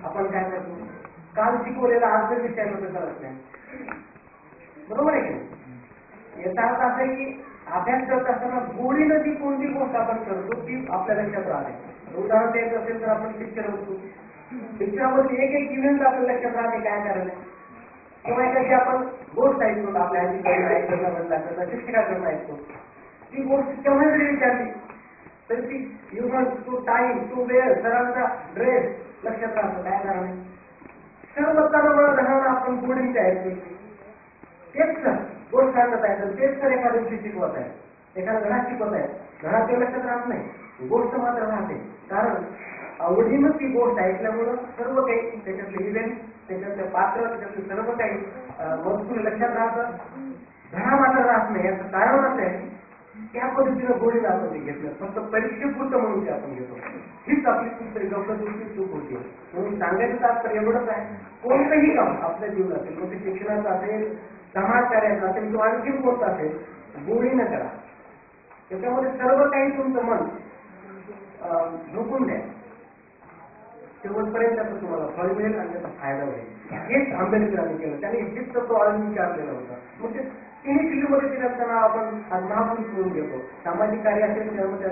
आपण काय करतो, काल शिकवलेला अर्थ विषयामध्ये करत नाही, बरोबर आहे की? याचा अर्थ असा आहे की अभ्यास करत असताना गोडीनं ती कोणती गोष्ट आपण करतो ती आपल्या लक्षात राहते. उदाहरण द्यायचं असेल तर आपण पिक्चर बघतो, पिक्चरामध्ये एक एक इव्हेंट आपल्या लक्षात राहते काय कारण आहे, किंवा एखादी आपण गोष्ट ऐकतो आपल्या आजीकडनं शिक्षकाकडनं ऐकतो, ती गोष्ट केव्हा जरी विचारली तर ती इव्हेंट, तो टाईम, तो वेळ, सरांचा ड्रेस लक्षात राहतो. काय कारण आहे? सर्व धनानं आपण गोडीचे ऐकतो. तेच सर गोष्ट सांगत आहे तर तेच सर एखाद्या दिवशी शिकवत आहे, एखाद्या घरात शिकवत आहे, घरात ते लक्षात राहत नाही, गोष्ट मात्र राहते. कारण आवडीनं ती गोष्ट ऐकल्यामुळं सर्व काही त्याच्यातले इव्हेंट, त्याच्यातले पात्र, त्याच्यातले सर्व काही मजकूर लक्षात राहतं, घरा मात्र राहत नाही. याचं कारण असं आहे त्या पद्धतीनं गोडीनं आपण ते घेतलं, फक्त परीक्षेपुरतं म्हणून ते आपण घेतो. हीच आपली कुठतरी गफलतूरची चूक होती. म्हणून सांगायचं तात्पर्य एवढंच आहे, कोणतंही काम आपल्या जीवनातील, मग ते शिक्षणाचं असेल, समाज कार्याचं असेल किंवा आणखी कोणतं असेल, गोडीनं करा. त्याच्यामध्ये सर्व काही तुमचं मन झोपून द्या, शेवटपर्यंत त्याचा तुम्हाला फळ मिळेल आणि त्याचा फायदा होईल. हेच आंबेडकरांनी केलं. त्यांनी हेच तत्व विचारलेलं होतं. मग ते तिन्ही फिल्डमध्ये ते असताना आपण महापुरुष करून घेतो. सामाजिक कार्य असेल त्यामध्ये